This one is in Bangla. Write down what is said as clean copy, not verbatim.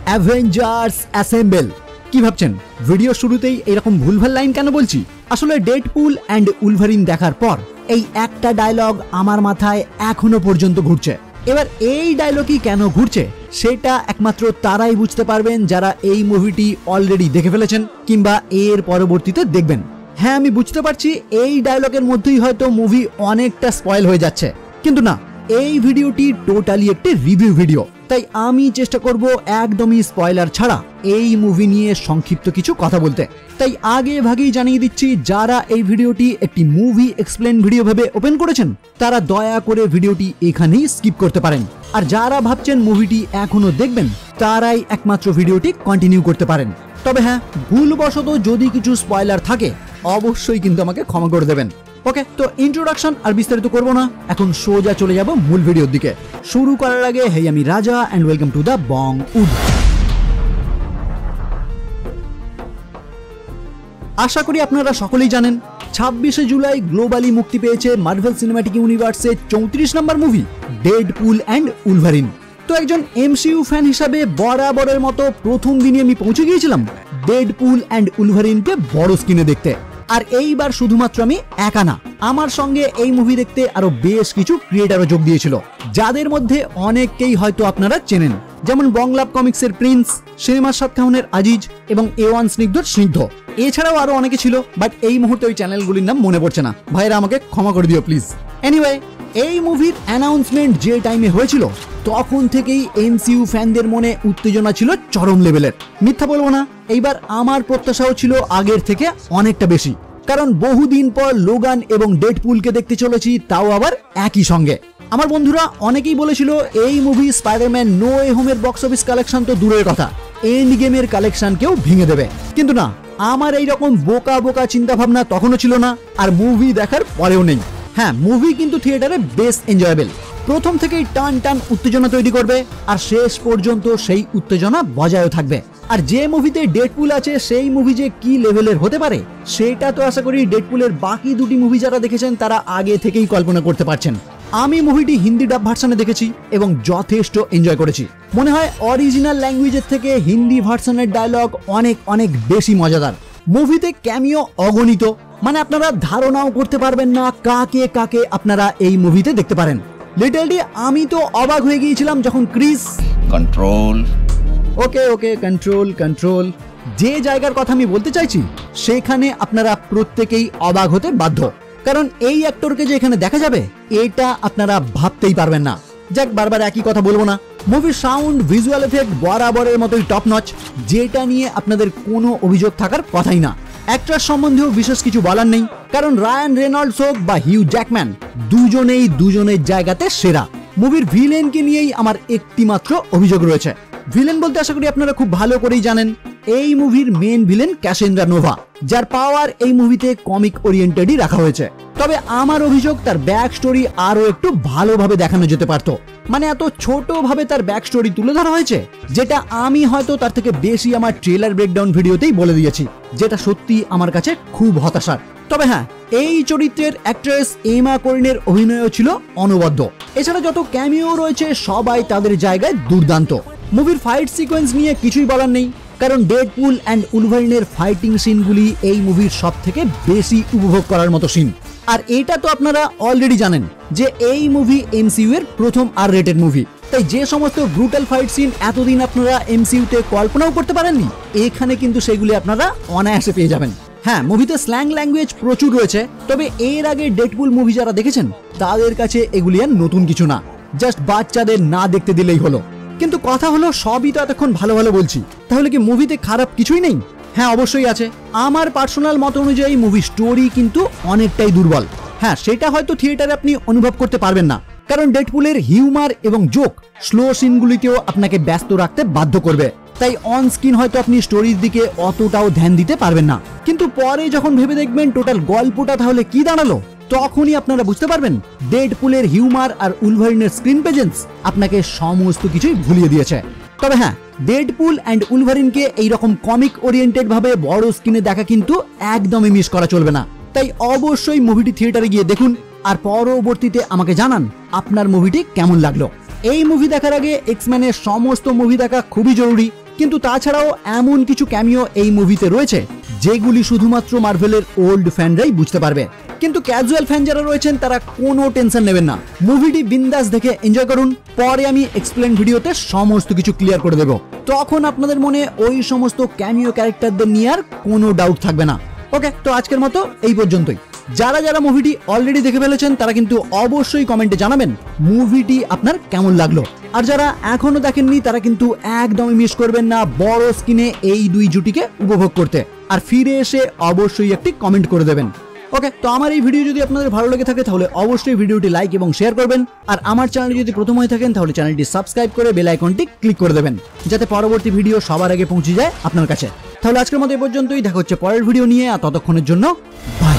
Avengers assemble. কি ভাবছেন ভিডিও শুরুতেই এরকম ভুলভাল লাইন কেন বলছি? আসলে ডেডপুল অ্যান্ড উলভারিন দেখার পর এই একটা ডায়লগ আমার মাথায় এখনো পর্যন্ত ঘুরছে। এবার এই ডায়লগই কেন ঘুরছে সেটা একমাত্র তারাই বুঝতে পারবেন যারা এই মুভিটি অলরেডি দেখে ফেলেছেন কিংবা এর পরবর্তীতে দেখবেন। হ্যাঁ, আমি বুঝতে পারছি এই ডায়লগের মধ্যেই হয়তো মুভি অনেকটা স্পয়েল হয়ে যাচ্ছে, কিন্তু না, এই ভিডিওটি টোটালি একটি রিভিউ ভিডিও, তাই আমি চেষ্টা করব একদমই স্পয়লার ছাড়া এই মুভি নিয়ে সংক্ষিপ্ত কিছু কথা বলতে। তাই আগে ভাগেই জানিয়ে দিচ্ছি, যারা এই ভিডিওটি একটি মুভি এক্সপ্লেন ভিডিও ভেবে ওপেন করেছেন তারা দয়া করে ভিডিওটি এখানেই স্কিপ করতে পারেন, আর যারা ভাবছেন মুভিটি এখনো দেখবেন তারাই একমাত্র ভিডিওটি কন্টিনিউ করতে পারেন। তবে হ্যাঁ, ভুলবশত যদি কিছু স্পয়লার থাকে অবশ্যই কিন্তু আমাকে ক্ষমা করে দেবেন। ওকে, তো ইন্ট্রোডাকশন আর বিস্তারিত করবো না, এখন সোজা চলে যাব মূল ভিডিওর দিকে। শুরু করার আগে হেই, আমি Raja and welcome to the Bong Wood. আশা করি আপনারা সকলেই জানেন 26শে জুলাই গ্লোবালি মুক্তি পেয়েছে মার্ভেল সিনেম্যাটিক ইউনিভার্সের 34 নম্বর মুভি ডেডপুল অ্যান্ড উলভারিন। তো একজন এমসিইউ ফ্যান হিসাবে বরাবরের মতো প্রথম দিনই আমি পৌঁছে গিয়েছিলাম ডেডপুল অ্যান্ড উলভারিনকে বড় স্ক্রিনে দেখতে। আর এইবার শুধুমাত্র আমি একা না, আমার সঙ্গে এই মুভি দেখতে আরো বেশ কিছু ক্রিয়েটারও যোগ দিয়েছিল, যাদের মধ্যে অনেককেই হয়তো আপনারা চেনেন, যেমন বংলাভ কমিক্সের প্রিন্স, সিনেমার সাত খাউনের আজিজ এবং A1 স্নিগ্ধর স্নিগ্ধ। এছাড়াও আরো অনেকে ছিল, বাট এই মুহূর্তে ওই চ্যানেলগুলির নাম মনে পড়ছে না, ভাইরা আমাকে ক্ষমা করে দিও প্লিজ। এনিওয়ে, এই মুভির অ্যানাউন্সমেন্ট যে টাইমে হয়েছিল তখন থেকেই এমসিইউ ফ্যানদের মনে উত্তেজনা ছিল চরম লেভেলের। মিথ্যা বলবো না, এইবার আমার প্রত্যাশাও ছিল আগের থেকে অনেকটা বেশি, কারণ বহুদিন পর লোগান এবং ডেডপুলকে দেখতে চলেছি, তাও আবার একই সঙ্গে। আমার বন্ধুরা অনেকেই বলেছিল এই মুভি স্পাইডারম্যান নো ওয়ে হোমের বক্স অফিস কালেকশন তো দূরের কথা, এন্ড গেমের কালেকশনকেও ভেঙে দেবে, কিন্তু না, আমার এইরকম বোকা বোকা চিন্তা ভাবনা তখনও ছিল না, আর মুভি দেখার পরেও নেই। হ্যাঁ, মুভি কিন্তু থিয়েটারে বেশ এনজয়েবল, প্রথম থেকেই টান টান উত্তেজনা তৈরি করবে, আর শেষ পর্যন্ত সেই উত্তেজনা বজায় থাকবে। আর যে মুভিতে ডেডপুল আছে সেই মুভি যে কি লেভেলের হতে পারে সেটা তো আশা করি ডেডপুলের বাকি দুটি মুভি যারা দেখেছেন তারা আগে থেকেই কল্পনা করতে পারছেন। আমি মুভিটি হিন্দি ডাব ভার্সনে দেখেছি এবং যথেষ্ট এনজয় করেছি। মনে হয় অরিজিনাল ল্যাঙ্গুয়েজের থেকে হিন্দি ভার্সনের ডায়লগ অনেক অনেক বেশি মজাদার। মুভিতে ক্যামিও অগণিত, মানে আপনারা ধারণাও করতে পারবেন না কাকে কাকে আপনারা এই মুভিতে দেখতে পারেন। লিটারালি আমি তো অবাক হয়ে গিয়েছিলাম যখন ক্রিস কন্ট্রোল ওকে কন্ট্রোল যে জায়গার কথা আমি বলতে চাইছি সেখানে আপনারা প্রত্যেকেই অবাক হতে বাধ্য, কারণ এই অ্যাক্টরকে যে এখানে দেখা যাবে এটা আপনারা ভাবতেই পারবেন না। যাক, বারবার একই কথা বলবো না। মুভির সাউন্ড, ভিজুয়াল এফেক্ট বরাবরের মতোই টপ নচ, যেটা নিয়ে আপনাদের কোনো অভিযোগ থাকার কথাই না। অ্যাক্টর সম্বন্ধেও বিশেষ কিছু বলার নেই, কারণ রায়ান রেনল্ডস হোক বা হিউ জ্যাকম্যান দুজনেই দুজনের জায়গাতে সেরা। মুভির ভিলেনকে নিয়েই আমার একটি মাত্র অভিযোগ রয়েছে। ভিলেন বলতে আশা করি আপনারা খুব ভালো করেই জানেন, এই মুভির মেন ভিলেন ক্যাসেন্ড্রা নোভা, যার পাওয়ার এই মুভিতে কমিক ওরিয়েন্টেডই রাখা হয়েছে। তবে আমার অভিযোগ তার ব্যাক স্টোরি আরো একটু ভালোভাবে দেখানো যেতে পারতো, মানে এত ছোট ভাবে তার ব্যাক স্টোরি তুলে ধরা হয়েছে, যেটা আমি হয়তো তার থেকে বেশি আমার ট্রেলার ব্রেকডাউন ভিডিওতেই বলে দিয়েছি, যেটা সত্যি আমার কাছে খুব হতাশার। তবে হ্যাঁ, এই চরিত্রের অ্যাক্ট্রেস এমা কোরিনের অভিনয়ও ছিল অনবদ্য। এছাড়া যত ক্যামিও রয়েছে সবাই তাদের জায়গায় দুর্দান্ত। মুভির ফাইট সিকোয়েন্স নিয়ে কিছুই বলার নেই, কারণ ডেডপুল অ্যান্ড উলভারিনের ফাইটিং সিনগুলি এই মুভির সব থেকে বেশি উপভোগ করার মতো সিন। আর এটা তো আপনারা অলরেডি জানেন যে এই মুভি এমসিইউ এর প্রথম আর রেটেড মুভি, তাই যে সমস্ত ব্রুটাল ফাইট সিন এতদিন আপনারা এমসিইউতে কল্পনাও করতে পারেননি, এখানে কিন্তু সেগুলি আপনারা অনায়াসে পেয়ে যাবেন। হ্যাঁ, মুভিতে স্ল্যাং ল্যাঙ্গুয়েজ প্রচুর রয়েছে, তবে এর আগে ডেডপুল মুভি যারা দেখেছেন তাদের কাছে এগুলি আর নতুন কিছু না, জাস্ট বাচ্চাদের না দেখতে দিলেই হলো। কিন্তু কথা হলো, সবই তো এতক্ষণ ভালো ভালো বলছি, তাহলে কি মুভিতে খারাপ কিছুই নেই? হ্যাঁ, অবশ্যই আছে। আমার পার্সোনাল মত অনুযায়ী মুভি স্টোরি কিন্তু অনেকটাই দুর্বল। হ্যাঁ, সেটা হয়তো থিয়েটারে আপনি অনুভব করতে পারবেন না, কারণ ডেডপুলের হিউমার এবং জোক স্লো সিনগুলিতেও আপনাকে ব্যস্ত রাখতে বাধ্য করবে, তাই অন স্ক্রিন হয়তো আপনি স্টোরির দিকে অতটাও ধ্যান দিতে পারবেন না। কিন্তু পরে যখন ভেবে দেখবেন টোটাল গল্পটা তাহলে কি দাঁড়ালো, তখনই আপনারা বুঝতে পারবেন ডেডপুলের হিউমার আর উলভারিনের স্ক্রিন প্রেজেন্স আপনাকে সমস্ত কিছুই ভুলিয়ে দিয়েছে। তবে হ্যাঁ, ডেডপুল অ্যান্ড উলভারিনকে এইরকম কমিক ওরিয়েন্টেড ভাবে বড় স্ক্রিনে দেখা কিন্তু একদমই মিস করা চলবে না। তাই অবশ্যই মুভিটি থিয়েটারে গিয়ে দেখুন, আর পরবর্তীতে আমাকে জানান আপনার মুভিটি কেমন লাগলো। এই মুভি দেখার আগে এক্সম্যানের সমস্ত মুভি দেখা খুবই জরুরি, কিন্তু তাছাড়াও এমন কিছু ক্যামিও এই মুভিতে রয়েছে যেগুলি শুধুমাত্র মার্ভেলের ওল্ড ফ্যানরাই বুঝতে পারবে। কিন্তু ক্যাজুয়াল ফ্যান যারা রয়েছেন তারা কোনো টেনশন নেবেন না, মুভিটি বিন্দাস দেখে এনজয় করুন। পরে আমি এক্সপ্লেন ভিডিওতে সমস্ত কিছু ক্লিয়ার করে দেব, তখন আপনাদের মনে ওই সমস্ত ক্যামিও ক্যারেক্টারদের নিয়ে আর কোনো ডাউট থাকবে না। ওকে, তো আজকের মতো এই পর্যন্তই। যারা যারা মুভিটি অলরেডি দেখে ফেলেছেন তারা কিন্তু অবশ্যই কমেন্টে জানাবেন মুভিটি আপনার কেমন লাগলো। আর যারা এখনো দেখেননি তারা কিন্তু একদমই মিস করবেন না বড় স্ক্রিনে এই দুই জুটিকে উপভোগ করতে। আর ফিরে এসে অবশ্যই একটি কমেন্ট করে দেবেন। ওকে, তো আমার এই ভিডিও যদি আপনাদের ভালো লেগে থাকে তাহলে অবশ্যই ভিডিওটি লাইক এবং শেয়ার করবেন। আর আমার চ্যানেলে যদি প্রথম হয়ে থাকেন তাহলে চ্যানেলটি সাবস্ক্রাইব করে বেল আইকনটি ক্লিক করে দেবেন, যাতে পরবর্তী ভিডিও সবার আগে পৌঁছে যায় আপনার কাছে। তাহলে আজকের মতো এই পর্যন্তই, দেখা হচ্ছে পরের ভিডিও নিয়ে, আর ততক্ষণের জন্য বাই।